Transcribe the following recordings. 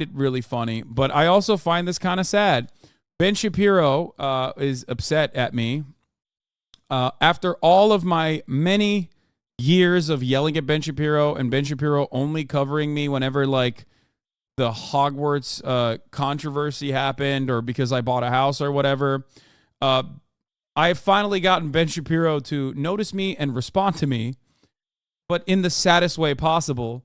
it really funny, but I also find this kind of sad. Ben Shapiro is upset at me after all of my many years of yelling at Ben Shapiro and Ben Shapiro only covering me whenever like the Hogwarts controversy happened or because I bought a house or whatever. Uh, I have finally gotten Ben Shapiro to notice me and respond to me, but in the saddest way possible,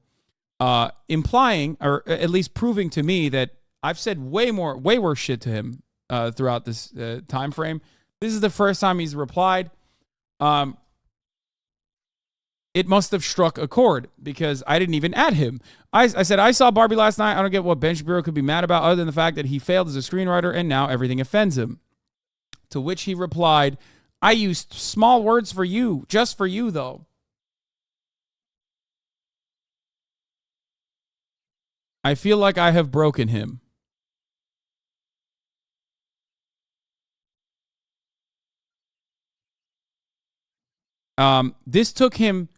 implying or at least proving to me that I've said way worse shit to him throughout this time frame. This is the first time he's replied. It must have struck a chord because I didn't even add him. I said, I saw Barbie last night. I don't get what Ben Shapiro could be mad about other than the fact that he failed as a screenwriter and now everything offends him. To which he replied, I used small words for you, just for you, though. I feel like I have broken him. This took him,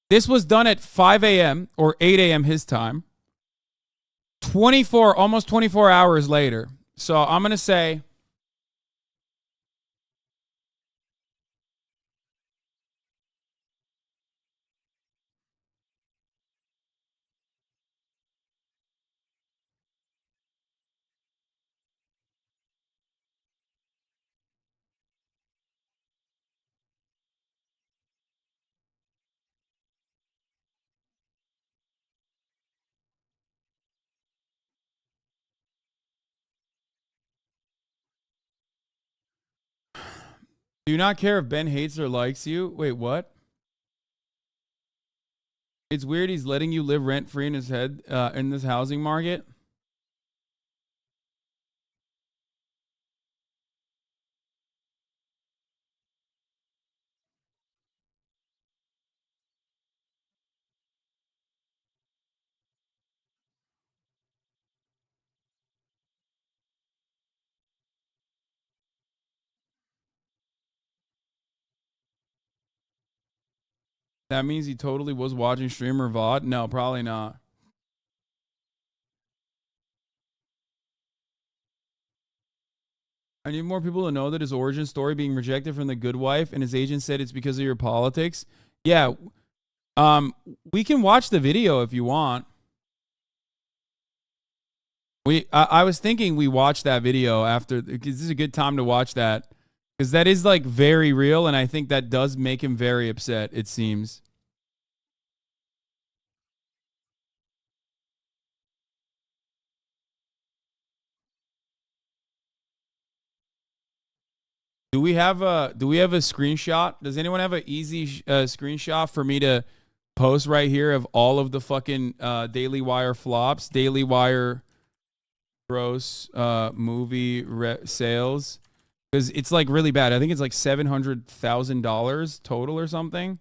this was done at 5 a.m. or 8 a.m. his time. almost 24 hours later. So I'm going to say do you not care if Ben hates or likes you? Wait, what? It's weird he's letting you live rent free in his head in this housing market. That means he totally was watching streamer VOD? No, probably not. I need more people to know that his origin story being rejected from the good wife and his agent said it's because of your politics. Yeah. Um, we can watch the video if you want. I was thinking we watch that video after because this is a good time to watch that because that is like very real and I think that does make him very upset. It seems. Do we have a screenshot? Does anyone have an easy screenshot for me to post right here of all of the fucking Daily Wire flops, Daily Wire gross sales? Because it's like really bad. I think it's like $700,000 total or something.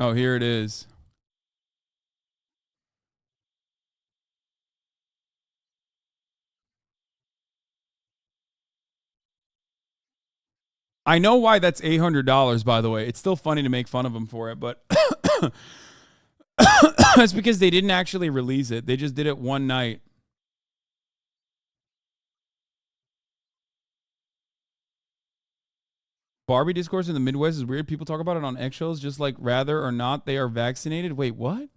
Oh, here it is. I know why that's $800. By the way, it's still funny to make fun of them for it, but that's because they didn't actually release it. They just did it one night. Barbie discourse in the Midwest is weird. People talk about it on eggshells, just like rather or not they are vaccinated. Wait, what?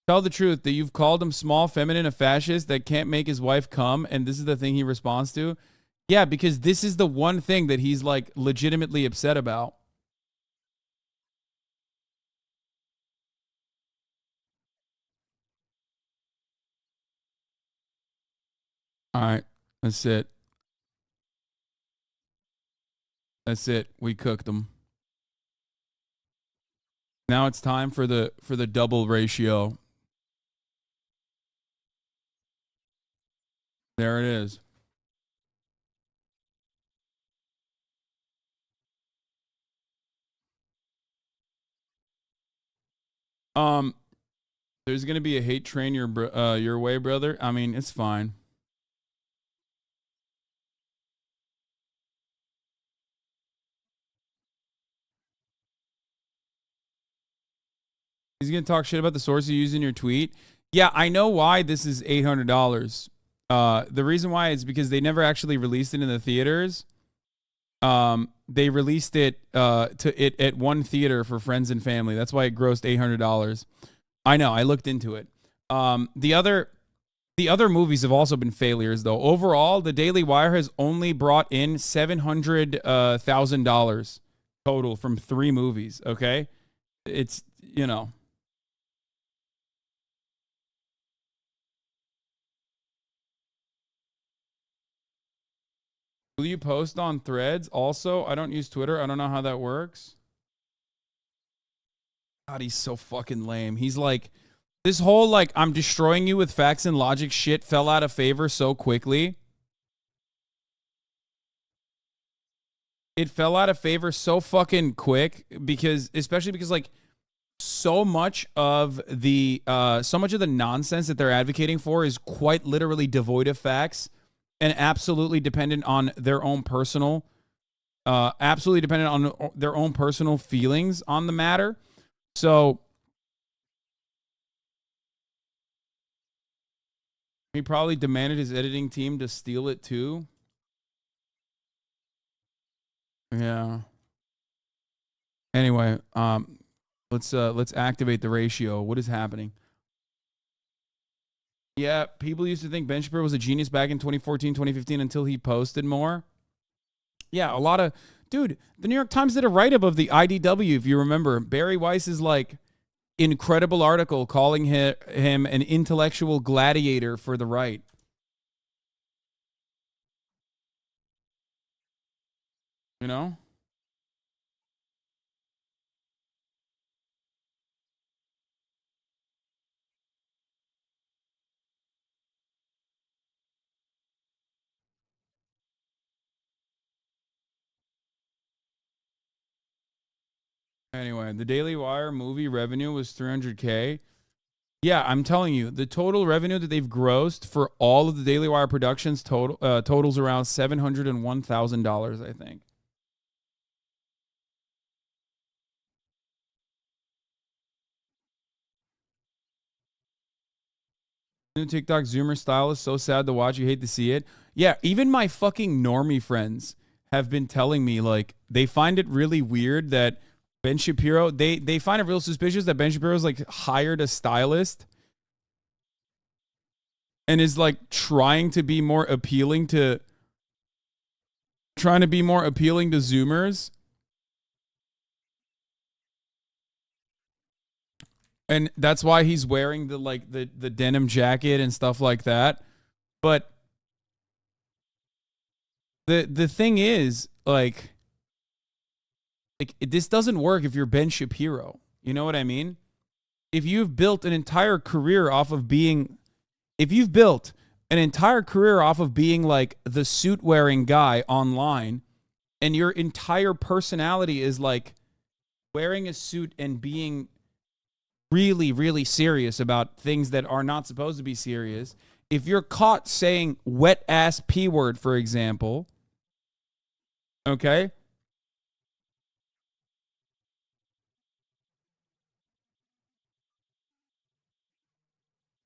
Tell the truth that you've called him small, feminine, a fascist that can't make his wife come, and this is the thing he responds to. Yeah, because this is the one thing that he's like legitimately upset about. All right, that's it. That's it. We cooked them. Now it's time for the double ratio. There it is. Um, there's gonna be a hate train your way, brother. I mean, it's fine. He's gonna talk shit about the source you use in your tweet. Yeah, I know why this is $800. The reason why is because they never actually released it in the theaters. They released it at one theater for friends and family. That's why it grossed $800. I know. I looked into it. The other movies have also been failures, though. Overall, the Daily Wire has only brought in $700,000 total from 3 movies. Okay, it's Will you post on Threads? Also, I don't use Twitter. I don't know how that works. God, he's so fucking lame. He's like, this whole like I'm destroying you with facts and logic shit fell out of favor so quickly. It fell out of favor so fucking quick especially because like so much of the nonsense that they're advocating for is quite literally devoid of facts and absolutely dependent on their own personal feelings on the matter. So he probably demanded his editing team to steal it too. Yeah. Anyway, let's activate the ratio. What is happening? Yeah, people used to think Ben Shapiro was a genius back in 2014, 2015 until he posted more. Yeah, dude, the New York Times did a write-up of the IDW, if you remember. Barry Weiss's like incredible article calling him an intellectual gladiator for the right. You know? Anyway, the Daily Wire movie revenue was $300K. Yeah, I'm telling you, the total revenue that they've grossed for all of the Daily Wire productions totals around $701,000, I think. New TikTok Zoomer style is so sad to watch. You hate to see it. Yeah, even my fucking normie friends have been telling me like they find it really weird that Ben Shapiro, they find it real suspicious that Ben Shapiro's like hired a stylist and is like trying to be more appealing to Zoomers. And that's why he's wearing the denim jacket and stuff like that. But the thing is, like this doesn't work if you're Ben Shapiro. You know what I mean? If you've built an entire career off of being like the suit wearing guy online, and your entire personality is like wearing a suit and being really, really serious about things that are not supposed to be serious. If you're caught saying wet ass P word, for example, okay?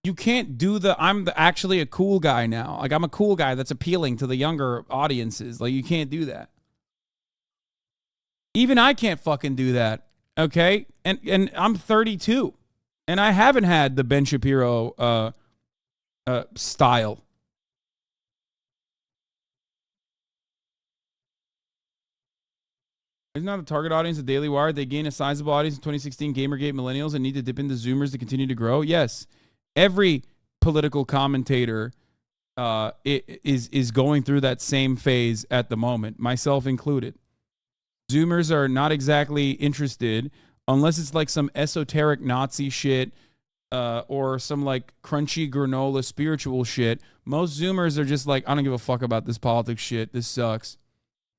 You can't do actually a cool guy now. Like I'm a cool guy that's appealing to the younger audiences. Like you can't do that. Even I can't fucking do that. Okay? And I'm 32. And I haven't had the Ben Shapiro style. Isn't that the target audience of Daily Wire? They gain a sizable audience in 2016, Gamergate millennials, and need to dip into Zoomers to continue to grow. Yes, every political commentator is going through that same phase at the moment, myself included. Zoomers are not exactly interested unless it's like some esoteric Nazi shit or some like crunchy granola spiritual shit. Most Zoomers are just like, I don't give a fuck about this politics shit. This sucks.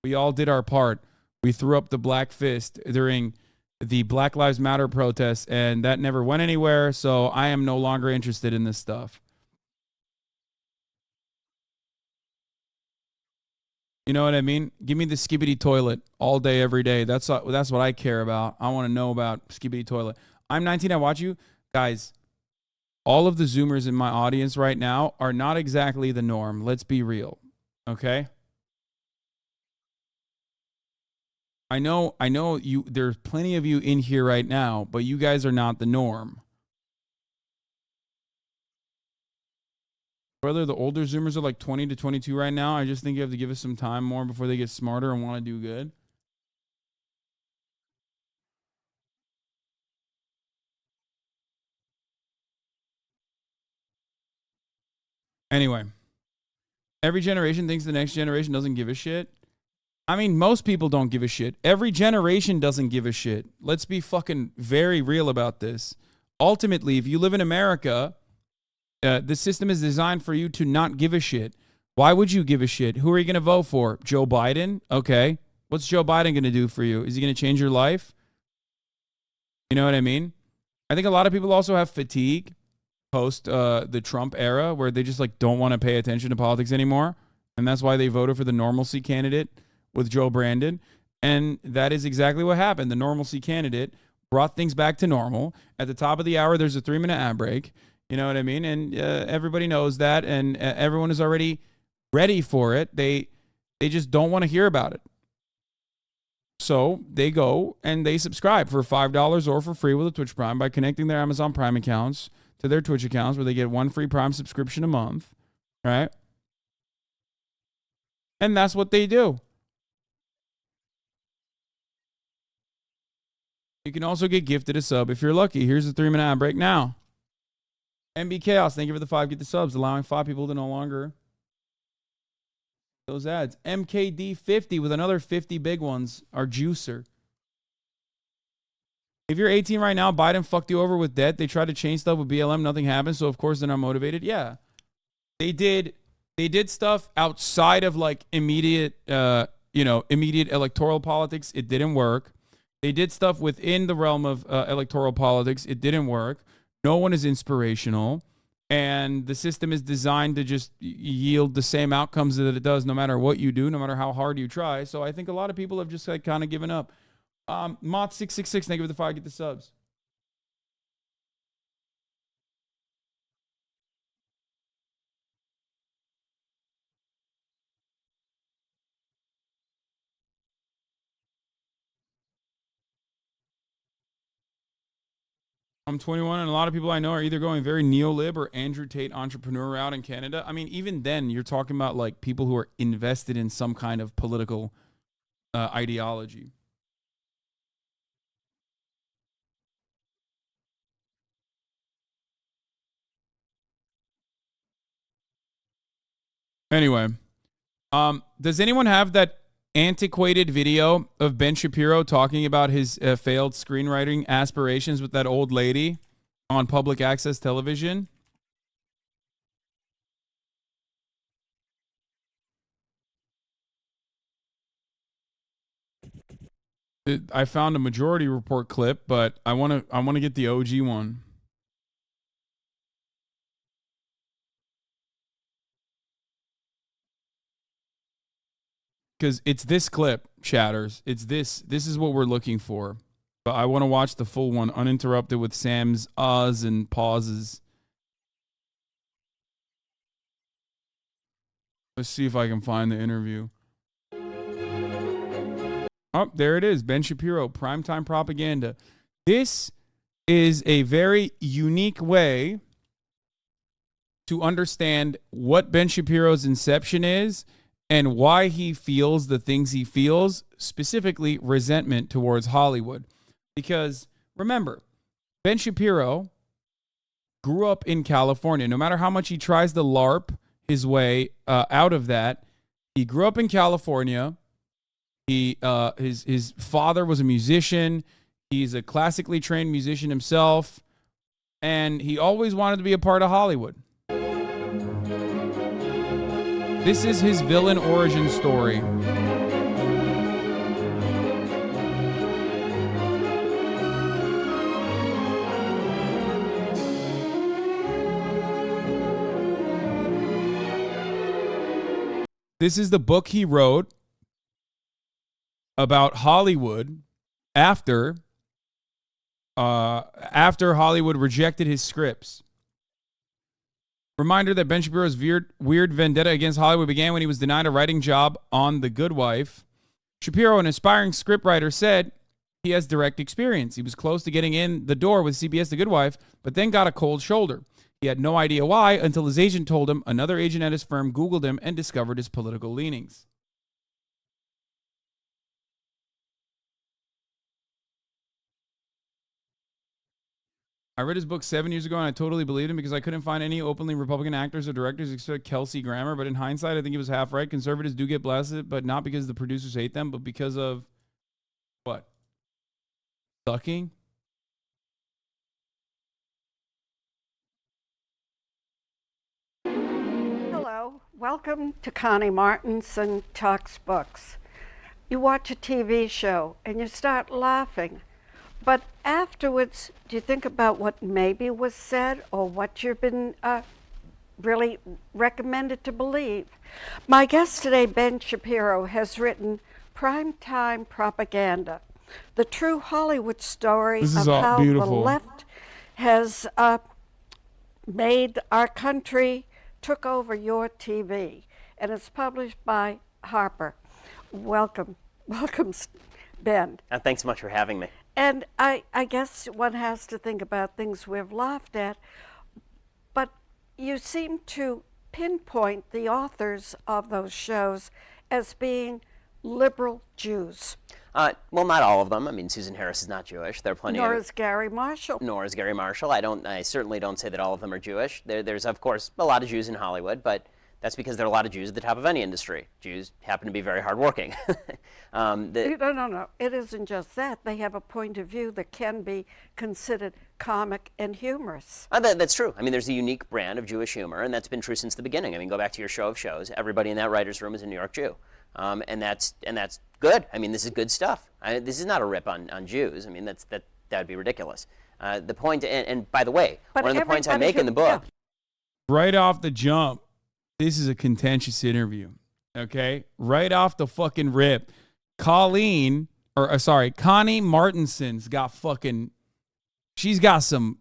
We all did our part. We threw up the black fist during the Black Lives Matter protests, and that never went anywhere, so I am no longer interested in this stuff. You know what I mean? Give me the Skibidi toilet all day, every day. That's what I care about. I want to know about Skibidi toilet. I'm 19, I watch you. Guys, all of the Zoomers in my audience right now are not exactly the norm. Let's be real. Okay? I know you there's plenty of you in here right now, but you guys are not the norm. Whether the older Zoomers are like 20 to 22 right now, I just think you have to give us some time more before they get smarter and want to do good. Anyway, every generation thinks the next generation doesn't give a shit. I mean, most people don't give a shit. Every generation doesn't give a shit. Let's be fucking very real about this. Ultimately, if you live in America, the system is designed for you to not give a shit. Why would you give a shit? Who are you going to vote for? Joe Biden? Okay. What's Joe Biden going to do for you? Is he going to change your life? You know what I mean? I think a lot of people also have fatigue post the Trump era where they just like don't want to pay attention to politics anymore. And that's why they voted for the normalcy candidate with Joe Brandon. And that is exactly what happened. The normalcy candidate brought things back to normal. At the top of the hour, there's a 3-minute ad break. You know what I mean? And everybody knows that. And everyone is already ready for it. They just don't want to hear about it. So they go and they subscribe for $5 or for free with a Twitch Prime by connecting their Amazon Prime accounts to their Twitch accounts where they get one free Prime subscription a month, right? And that's what they do. You can also get gifted a sub if you're lucky. Here's the 3-minute ad break now. MB Chaos, thank you for the 5 get the subs, allowing 5 people to no longer those ads. MKD50 with another 50 big ones. Our juicer. If you're 18 right now, Biden fucked you over with debt. They tried to change stuff with BLM. Nothing happened. So, of course, they're not motivated. Yeah. They did stuff outside of like immediate electoral politics. It didn't work. They did stuff within the realm of electoral politics. It didn't work. No one is inspirational. And the system is designed to just yield the same outcomes that it does no matter what you do, no matter how hard you try. So I think a lot of people have just like kind of given up. Mott666, thank you for the 5 get the subs. I'm 21, and a lot of people I know are either going very neo-lib or Andrew Tate entrepreneur route in Canada. I mean, even then, you're talking about like people who are invested in some kind of political ideology. Anyway, does anyone have that antiquated video of Ben Shapiro talking about his failed screenwriting aspirations with that old lady on public access television? I found a Majority Report clip, but I want to get the OG one. Because it's this clip, chatters. It's this. This is what we're looking for. But I want to watch the full one, uninterrupted with Sam's uhs and pauses. Let's see if I can find the interview. Oh, there it is. Ben Shapiro, primetime propaganda. This is a very unique way to understand what Ben Shapiro's inception is and why he feels the things he feels, specifically resentment towards Hollywood. Because remember, Ben Shapiro grew up in California. No matter how much he tries to LARP his way out of that, he grew up in California. His father was a musician. He's a classically trained musician himself, and he always wanted to be a part of Hollywood. This is his villain origin story. This is the book he wrote about Hollywood after after Hollywood rejected his scripts. Reminder that Ben Shapiro's weird vendetta against Hollywood began when he was denied a writing job on The Good Wife. Shapiro, an aspiring scriptwriter, said he has direct experience. He was close to getting in the door with CBS The Good Wife, but then got a cold shoulder. He had no idea why until his agent told him. Another agent at his firm Googled him and discovered his political leanings. I read his book 7 years ago, and I totally believed him because I couldn't find any openly Republican actors or directors except Kelsey Grammer. But in hindsight, I think he was half right. Conservatives do get blasted, but not because the producers hate them, but because of what? Sucking? Hello, welcome to Connie Martinson Talks Books. You watch a TV show and you start laughing, but afterwards, do you think about what maybe was said or what you've been really recommended to believe? My guest today, Ben Shapiro, has written Primetime Propaganda, the true Hollywood story of how beautiful. the left has made our country, took over your TV, and it's published by Harper. Welcome, Ben. Thanks so much for having me. And I guess one has to think about things we've laughed at, but you seem to pinpoint the authors of those shows as being liberal Jews. Well, not all of them. I mean, Susan Harris is not Jewish. There are plenty Nor of... is Gary Marshall. Nor is Gary Marshall. I certainly don't say that all of them are Jewish. There's, of course, a lot of Jews in Hollywood, but that's because there are a lot of Jews at the top of any industry. Jews happen to be very hardworking. No. It isn't just that. They have a point of view that can be considered comic and humorous. That's true. I mean, there's a unique brand of Jewish humor, and that's been true since the beginning. I mean, go back to your show of shows. Everybody in that writer's room is a New York Jew. And that's good. I mean, this is good stuff. This is not a rip on Jews. I mean, that would be ridiculous. The point, and by the way, one of the points I make in the book. Yeah. Right off the jump, this is a contentious interview. Okay? Right off the fucking rip. Connie Martinson's got fucking, she's got some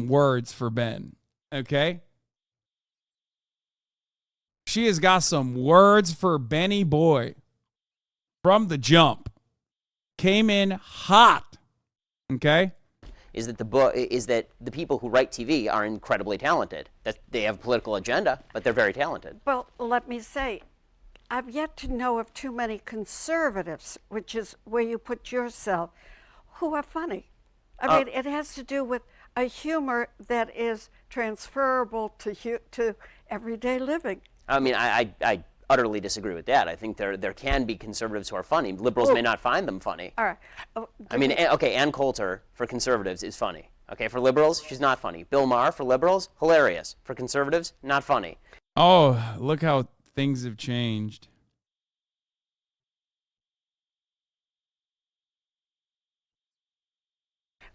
words for Ben. Okay? She has got some words for Benny Boy from the jump. Came in hot. Okay? Is that the people who write TV are incredibly talented. That they have a political agenda, but they're very talented. Well, let me say, I've yet to know of too many conservatives, which is where you put yourself, who are funny. I mean, it has to do with a humor that is transferable to everyday living. I mean, I utterly disagree with that. I think there can be conservatives who are funny. Liberals may not find them funny. All right. I mean, okay, Ann Coulter for conservatives is funny. Okay, for liberals, she's not funny. Bill Maher for liberals, hilarious. For conservatives, not funny. Oh, look how things have changed.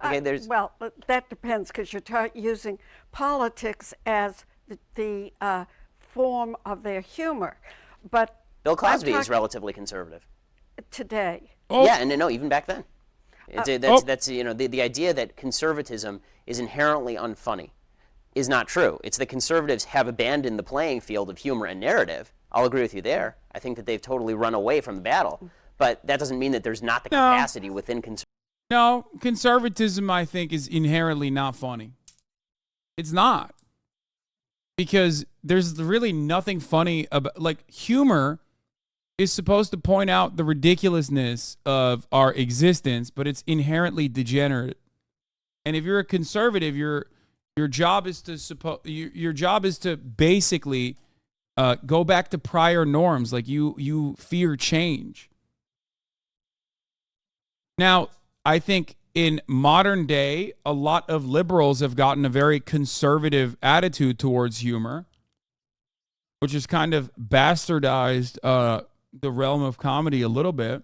Okay, there's... Well, that depends because you're using politics as the form of their humor. But Bill Cosby is relatively conservative. Today. Oh. Yeah, and no, even back then. That's the idea that conservatism is inherently unfunny is not true. It's that conservatives have abandoned the playing field of humor and narrative. I'll agree with you there. I think that they've totally run away from the battle. But that doesn't mean that there's not the capacity within conservatism. No, conservatism, I think, is inherently not funny. It's not. Because there's really nothing funny about, like, humor is supposed to point out the ridiculousness of our existence, but it's inherently degenerate. And if you're a conservative, your job is to basically go back to prior norms. Like you fear change. Now, I think in modern day, a lot of liberals have gotten a very conservative attitude towards humor, which has kind of bastardized the realm of comedy a little bit.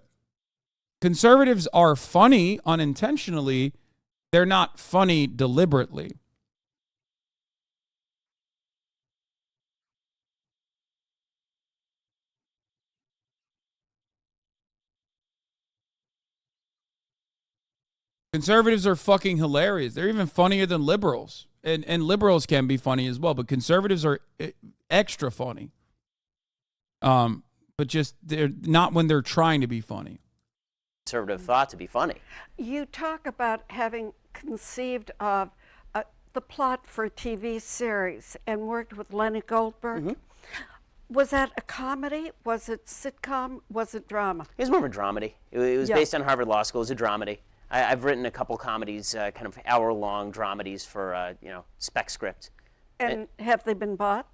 Conservatives are funny unintentionally. They're not funny deliberately. Conservatives are fucking hilarious. They're even funnier than liberals. And liberals can be funny as well, but conservatives are extra funny. But just they're not when they're trying to be funny. Conservative thought to be funny. You talk about having conceived of the plot for a TV series and worked with Lenny Goldberg. Mm-hmm. Was that a comedy? Was it sitcom? Was it drama? It was more of a dramedy. It was based on Harvard Law School. It was a dramedy. I've written a couple comedies, kind of hour-long dramedies for, spec script. And have they been bought?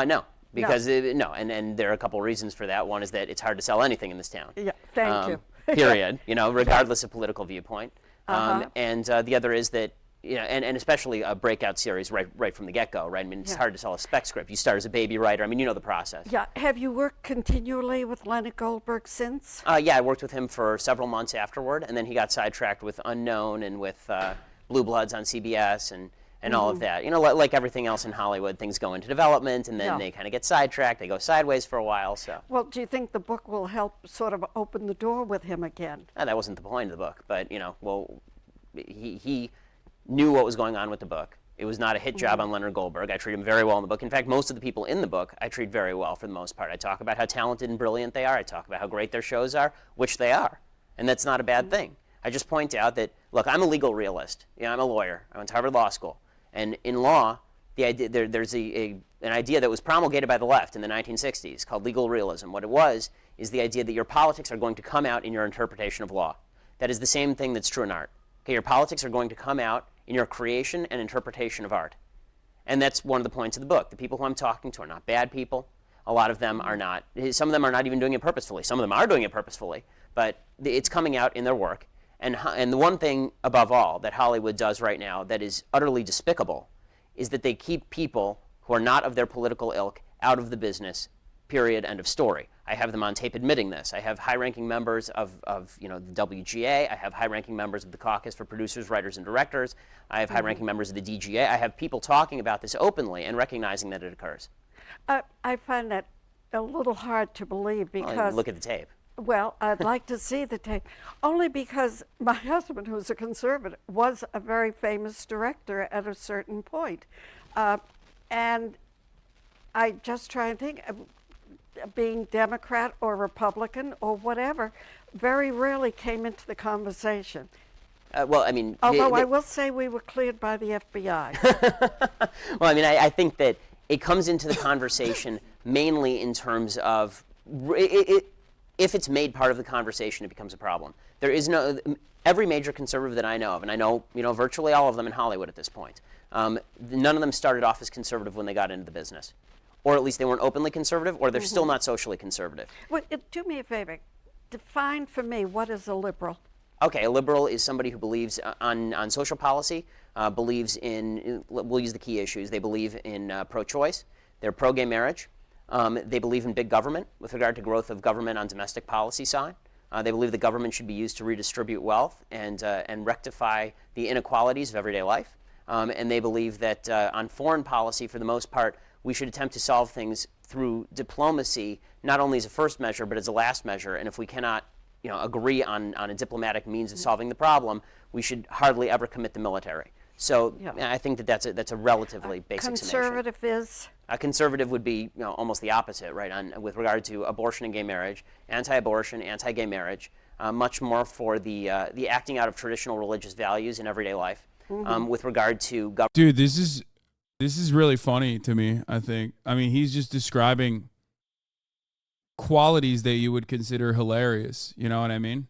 No, because and there are a couple reasons for that. One is that it's hard to sell anything in this town. Yeah, thank you. Period. Regardless of political viewpoint. And the other is that and especially a breakout series right from the get-go, right? I mean, it's hard to sell a spec script. You start as a baby writer. I mean, you know the process. Yeah. Have you worked continually with Lenny Goldberg since? Yeah, I worked with him for several months afterward, and then he got sidetracked with Unknown and with Blue Bloods on CBS and all of that. Like everything else in Hollywood, things go into development, and then they kind of get sidetracked. They go sideways for a while. So. Well, do you think the book will help sort of open the door with him again? That wasn't the point of the book, but he knew what was going on with the book. It was not a hit job on Leonard Goldberg. I treat him very well in the book. In fact, most of the people in the book I treat very well for the most part. I talk about how talented and brilliant they are. I talk about how great their shows are, which they are. And that's not a bad thing. I just point out that, look, I'm a legal realist. I'm a lawyer. I went to Harvard Law School. And in law, the idea, there's an idea that was promulgated by the left in the 1960s called legal realism. What it was is the idea that your politics are going to come out in your interpretation of law. That is the same thing that's true in art. Okay, your politics are going to come out in your creation and interpretation of art. And that's one of the points of the book. The people who I'm talking to are not bad people. A lot of them are not. Some of them are not even doing it purposefully. Some of them are doing it purposefully, but it's coming out in their work. And the one thing above all that Hollywood does right now that is utterly despicable is that they keep people who are not of their political ilk out of the business, period, end of story. I have them on tape admitting this. I have high-ranking members of the WGA. I have high-ranking members of the Caucus for Producers, Writers, and Directors. I have high-ranking members of the DGA. I have people talking about this openly and recognizing that it occurs. I find that a little hard to believe because... Well, look at the tape. Well, I'd like to see the tape, only because my husband, who's a conservative, was a very famous director at a certain point. And I just try and think, being Democrat or Republican or whatever, very rarely came into the conversation. Well, I mean... Although I will say we were cleared by the FBI. Well, I mean, I think that it comes into the conversation mainly in terms of... if it's made part of the conversation, it becomes a problem. There is no... Every major conservative that I know of, and I know virtually all of them in Hollywood at this point, none of them started off as conservative when they got into the business. Or at least they weren't openly conservative, or they're still not socially conservative. Well, do me a favor. Define for me what is a liberal. Okay, a liberal is somebody who believes on social policy, believes in, we'll use the key issues, they believe in pro-choice, they're pro-gay marriage, they believe in big government with regard to growth of government on domestic policy side. They believe the government should be used to redistribute wealth and rectify the inequalities of everyday life. And they believe that on foreign policy, for the most part, we should attempt to solve things through diplomacy, not only as a first measure, but as a last measure. And if we cannot agree on a diplomatic means of solving the problem, we should hardly ever commit the military. So I think that that's a relatively basic conservative summation. is? A conservative would be almost the opposite, right, with regard to abortion and gay marriage, anti-abortion, anti-gay marriage, much more for the acting out of traditional religious values in everyday life. With regard to government. Dude, this is really funny to me, I think. I mean, he's just describing qualities that you would consider hilarious. You know what I mean?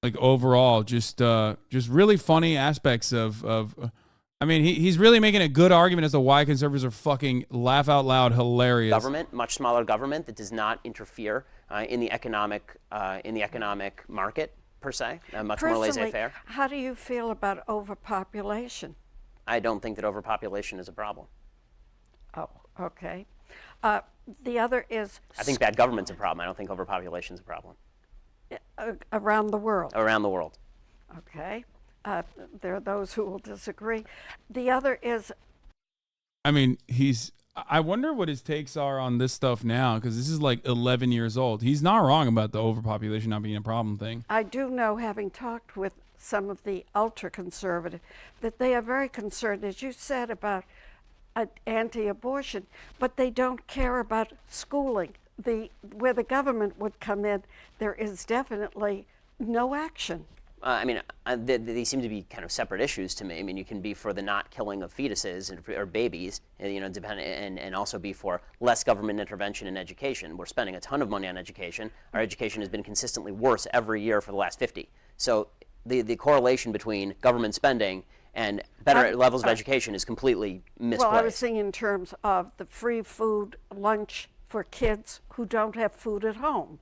Like overall, just really funny aspects of I mean, he's really making a good argument as to why conservatives are fucking laugh out loud hilarious. Government, much smaller government that does not interfere in the economic market per se, much more laissez-faire. How do you feel about overpopulation? I don't think that overpopulation is a problem. Oh, okay. The other is... I think bad government's a problem. I don't think overpopulation is a problem. Around the world? Around the world. Okay. There are those who will disagree. The other is... I mean, I wonder what his takes are on this stuff now, because this is like 11 years old. He's not wrong about the overpopulation not being a problem thing. I do know, having talked with some of the ultra-conservative, that they are very concerned, as you said, about anti-abortion, but they don't care about schooling. Where the government would come in, there is definitely no action. I mean, they seem to be kind of separate issues to me. I mean, you can be for the not killing of fetuses or babies, and also be for less government intervention in education. We're spending a ton of money on education. Our education has been consistently worse every year for the last 50. So the correlation between government spending and better levels of education is completely misplaced. Well, I was thinking in terms of the free food lunch for kids who don't have food at home.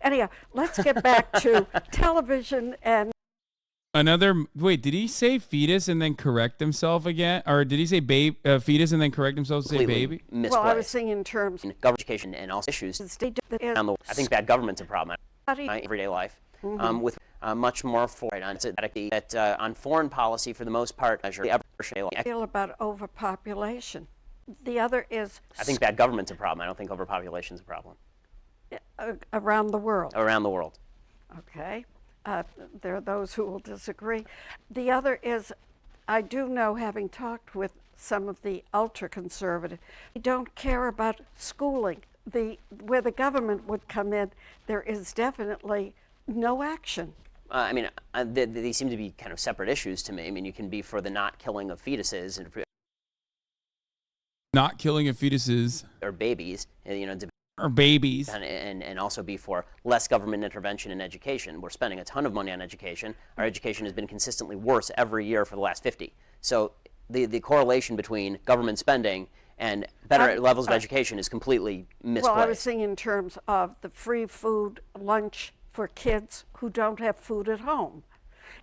Anyhow, let's get back to television and... Wait, did he say fetus and then correct himself again? Or did he say fetus and then correct himself to say baby? Misplaced. Well, I was thinking in terms... Government education and also issues. I think bad government's a problem in my everyday life. With much more on foreign policy, for the most part, I feel about overpopulation. The other is... I think bad government's a problem. I don't think overpopulation's a problem. Around the world. Around the world. Okay. There are those who will disagree. The other is, I do know, having talked with some of the ultra-conservative, they don't care about schooling. Where the government would come in, there is definitely no action. I mean, they seem to be kind of separate issues to me. I mean, you can be for the not killing of fetuses not killing of fetuses or babies, or babies, and also be for less government intervention in education. We're spending a ton of money on education. Our education has been consistently worse every year for the last 50. So the correlation between government spending and better levels of education is completely misplaced. Well, I was thinking in terms of the free food lunch for kids who don't have food at home.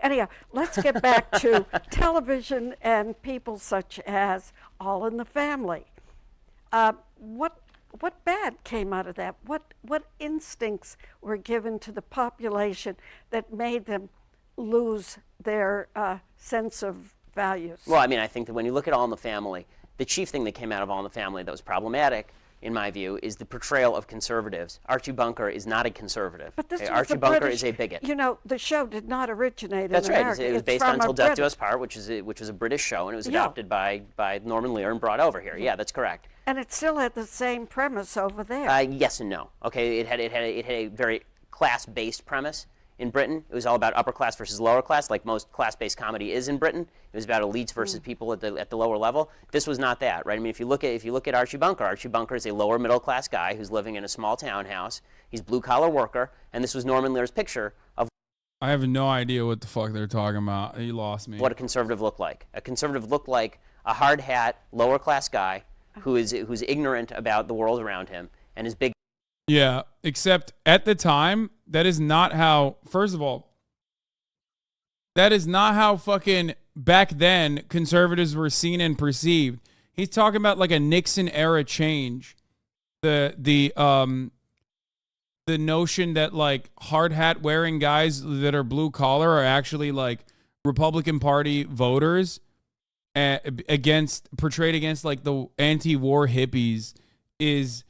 Anyhow, let's get back to television and people such as All in the Family. What bad came out of that? What instincts were given to the population that made them lose their sense of values? Well, I mean, I think that when you look at All in the Family, the chief thing that came out of All in the Family that was problematic, in my view, is the portrayal of conservatives. Archie Bunker is not a conservative. But this Archie Bunker is a bigot. You know, the show did not originate That's in right. America. It was based on Until Death Do Us Part, which was a British show, and it was adopted by Norman Lear and brought over here. Yeah, that's correct. And it still had the same premise over there. Yes and no. Okay, it had a very class-based premise. In Britain, it was all about upper class versus lower class, like most class-based comedy is in Britain. It was about elites versus people at the lower level. This was not that, right? I mean, if you look at Archie Bunker is a lower middle class guy who's living in a small townhouse. He's blue collar worker, and this was Norman Lear's picture of. I have no idea what the fuck they're talking about. You lost me. What a conservative looked like. A conservative looked like a hard hat, lower class guy who's ignorant about the world around him and is big. Yeah, except at the time, that is not how, first of all, that is not how fucking back then conservatives were seen and perceived. He's talking about like a Nixon era change. The notion that like hard hat wearing guys that are blue collar are actually like Republican Party voters portrayed against like the anti-war hippies is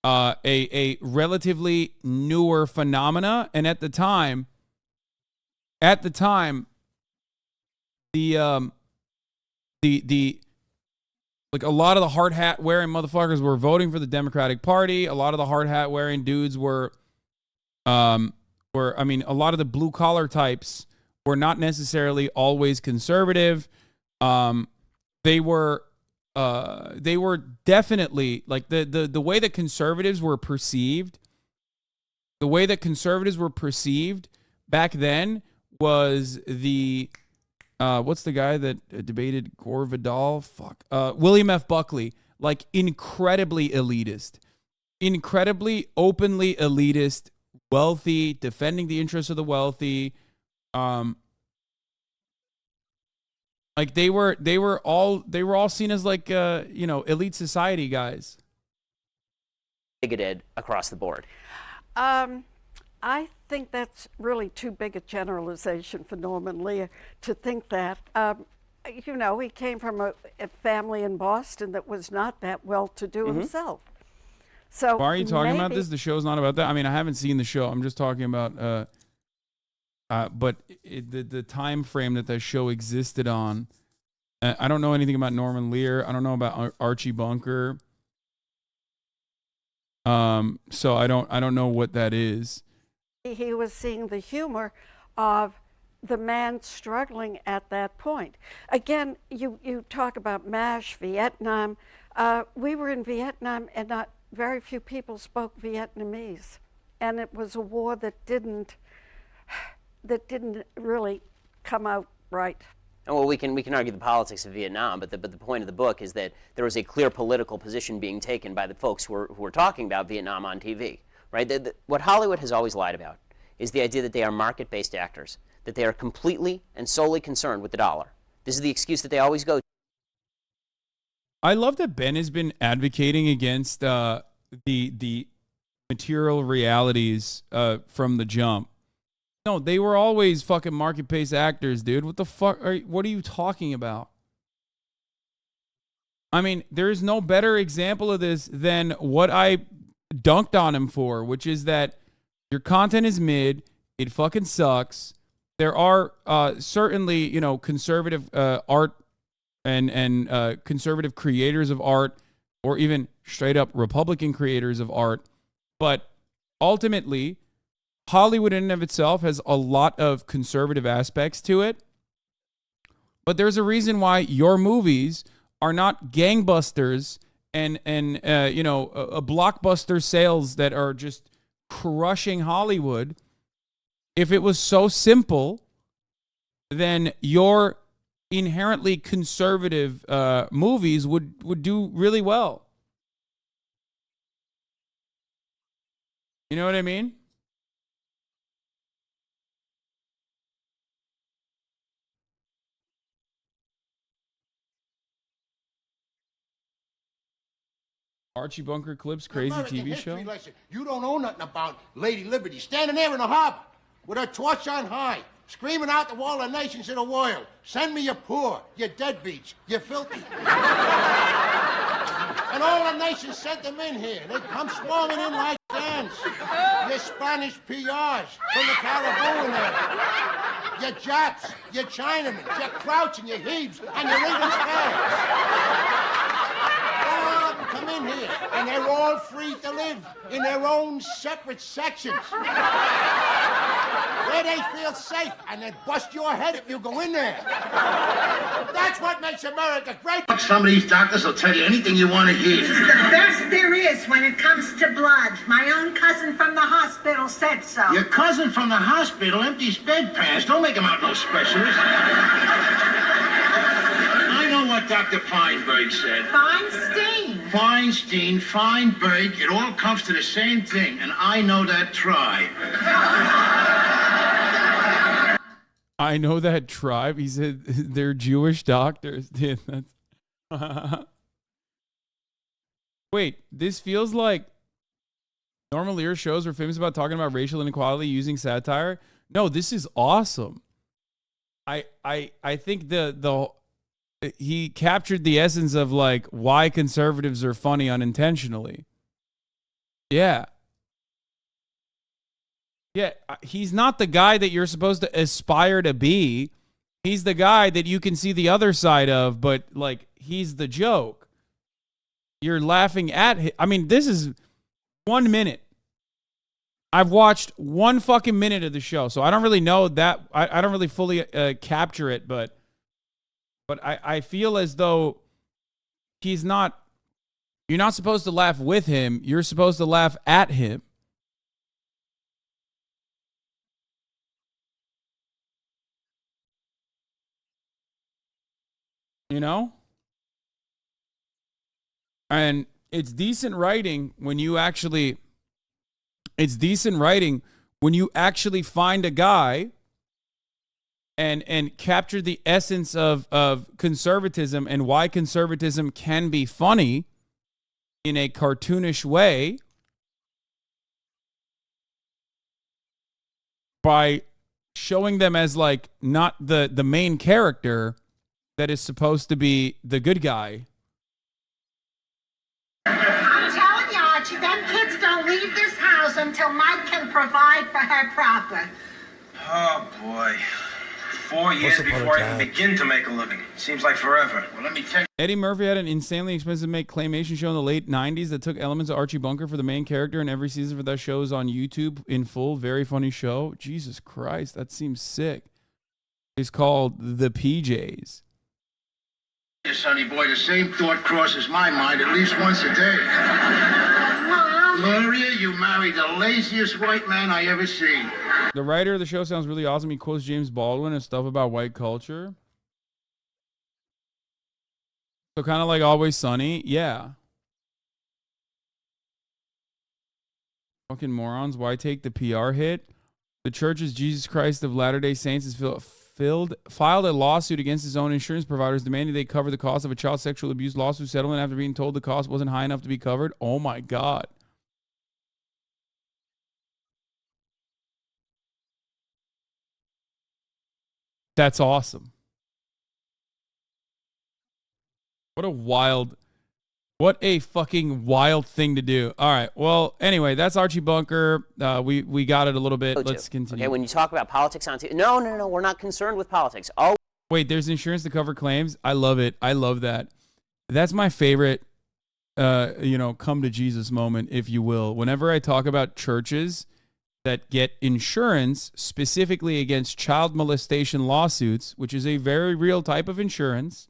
a relatively newer phenomena, and at the time, the like a lot of the hard hat wearing motherfuckers were voting for the Democratic Party. A lot of the hard hat wearing dudes were a lot of the blue collar types were not necessarily always conservative. They were definitely like the way that conservatives were perceived. The way that conservatives were perceived back then was the what's the guy that debated Gore Vidal? William F. Buckley. Like incredibly elitist, incredibly openly elitist, wealthy, defending the interests of the wealthy. Like they were all seen as like elite society guys. Bigoted across the board. I think that's really too big a generalization for Norman Lear to think that. you know, he came from a family in Boston that was not that well-to-do himself. So why are you talking about maybe- this? The show's not about that. I mean, I haven't seen the show. I'm just talking about, but the time frame that show existed on. I don't know anything about Norman Lear. I don't know about Archie Bunker. So I don't know what that is. He was seeing the humor of the man struggling at that point. Again, you talk about MASH, Vietnam. We were in Vietnam, and not very few people spoke Vietnamese, and it was a war that didn't really come out right. Well, we can argue the politics of Vietnam, but the point of the book is that there was a clear political position being taken by the folks who were talking about Vietnam on TV, right? What Hollywood has always lied about is the idea that they are market-based actors, that they are completely and solely concerned with the dollar. This is the excuse that they always go to. I love that Ben has been advocating against the material realities from the jump. No, they were always fucking market-based actors, dude. What the fuck? What are you talking about? I mean, there's no better example of this than what I dunked on him for, which is that your content is mid. It fucking sucks. There are certainly, you know, conservative art and conservative creators of art, or even straight up Republican creators of art. But ultimately, Hollywood in and of itself has a lot of conservative aspects to it. But there's a reason why your movies are not gangbusters and you know, a blockbuster sales that are just crushing Hollywood. If it was so simple, then your inherently conservative movies would do really well. You know what I mean? Archie Bunker Clips, crazy American TV history show. lesson. You don't know nothing about Lady Liberty standing there in the harbor with her torch on high, screaming out to all the nations of the world, send me your poor, your deadbeats, you filthy. And all the nations sent them in here. They come swarming in like ants. Your Spanish PRs from the Caribbean there. Your Japs, your Chinamen, your Crouch and your Hebes, and your England all of them come in here, and they're all free to live in their own separate sections. Where they feel safe, and they bust your head if you go in there. That's what makes America great. Some of these doctors will tell you anything you want to hear. He's the best there is when it comes to blood. My own cousin from the hospital said so. Your cousin from the hospital empties bedpans. Don't make him out no specialist. I know what Dr. Feinberg said. Feinstein, Feinberg, it all comes to the same thing, and I know that tribe. I know that tribe. He said they're Jewish doctors. Yeah, that's Wait, this feels like Norman Lear shows were famous about talking about racial inequality using satire. No, this is awesome. I think he captured the essence of like why conservatives are funny unintentionally. Yeah. Yeah, he's not the guy that you're supposed to aspire to be. He's the guy that you can see the other side of, but like he's the joke. You're laughing at him. I mean, this is 1 minute. I've watched 1 fucking minute of the show, so I don't really know that. I don't really fully capture it, but I feel as though he's not. You're not supposed to laugh with him. You're supposed to laugh at him. You know? And it's decent writing when you actually find a guy and capture the essence of conservatism and why conservatism can be funny in a cartoonish way by showing them as like not the main character, that is supposed to be the good guy. I'm telling you, Archie, them kids don't leave this house until Mike can provide for her proper. Oh, boy. 4 years before I even begin to make a living. Seems like forever. Well, let me tell you. Eddie Murphy had an insanely expensive to make claymation show in the late 90s that took elements of Archie Bunker for the main character, and every season for that show is on YouTube in full. Very funny show. Jesus Christ, that seems sick. It's called The PJs. Sonny boy, the same thought crosses my mind at least once a day. Maria, you married the laziest white man I ever seen. The writer of the show sounds really awesome. He quotes James Baldwin and stuff about white culture. So kind of like Always Sunny. Yeah. Fucking morons. Why take the PR hit? The Church's Jesus Christ of Latter-day Saints has filed a lawsuit against his own insurance providers demanding they cover the cost of a child sexual abuse lawsuit settlement after being told the cost wasn't high enough to be covered. Oh my God. That's awesome. What a fucking wild thing to do. All right. Well, anyway, that's Archie Bunker. We got it a little bit. Let's continue. Okay, when you talk about politics on TV, no, we're not concerned with politics. Oh, wait, there's insurance to cover claims. I love it. I love that. That's my favorite, come to Jesus moment, if you will. Whenever I talk about churches that get insurance specifically against child molestation lawsuits, which is a very real type of insurance.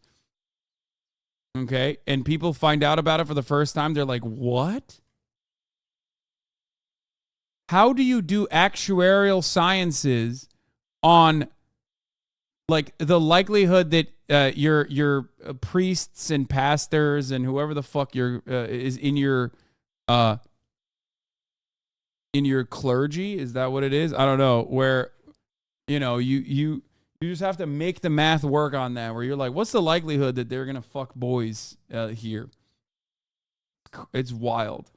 Okay. And people find out about it for the first time. They're like, what? How do you do actuarial sciences on like the likelihood that your priests and pastors and whoever the fuck is in your clergy? Is that what it is? I don't know. Where, you just have to make the math work on that, where you're like, what's the likelihood that they're going to fuck boys here? It's wild.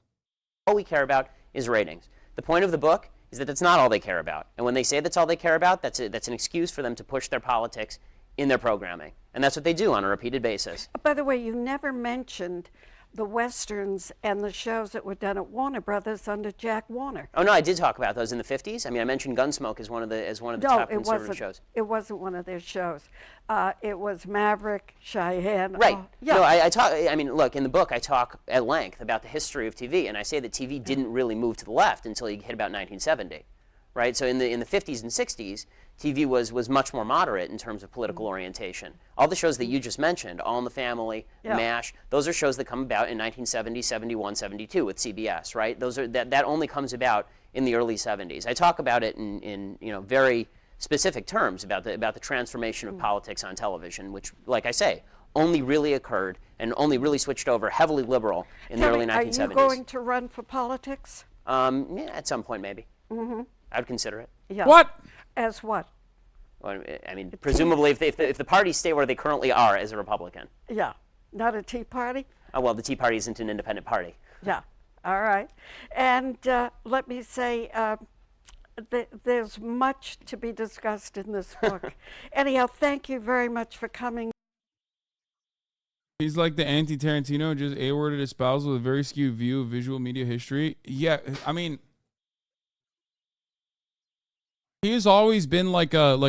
All we care about is ratings. The point of the book is that that's not all they care about. And when they say that's all they care about, that's an excuse for them to push their politics in their programming. And that's what they do on a repeated basis. By the way, you never mentioned the Westerns and the shows that were done at Warner Brothers under Jack Warner. Oh, no, I did talk about those in the 50s. I mean, I mentioned Gunsmoke as one of the top conservative shows. It wasn't one of their shows. It was Maverick, Cheyenne. Right. Yeah. No, I mean, look, in the book, I talk at length about the history of TV, and I say that TV didn't really move to the left until you hit about 1970, right? So in the 50s and 60s, TV was much more moderate in terms of political orientation. All the shows that you just mentioned, All in the Family, MASH, those are shows that come about in 1970, 71, 72 with CBS, right? That only comes about in the early 70s. I talk about it in very specific terms about the transformation of politics on television, which, like I say, only really occurred and only really switched over heavily liberal in the early 1970s. Are you going to run for politics? Yeah, at some point, maybe. Mm-hmm. I would consider it. Yeah. What? As what? Well, I mean, presumably, if the parties stay where they currently are as a Republican. Yeah. Not a Tea Party? Oh, well, the Tea Party isn't an independent party. Yeah. All right. And let me say, there's much to be discussed in this book. Anyhow, thank you very much for coming. He's like the anti-Tarantino, just A-worded espousal with a very skewed view of visual media history. Yeah, I mean, he has always been like a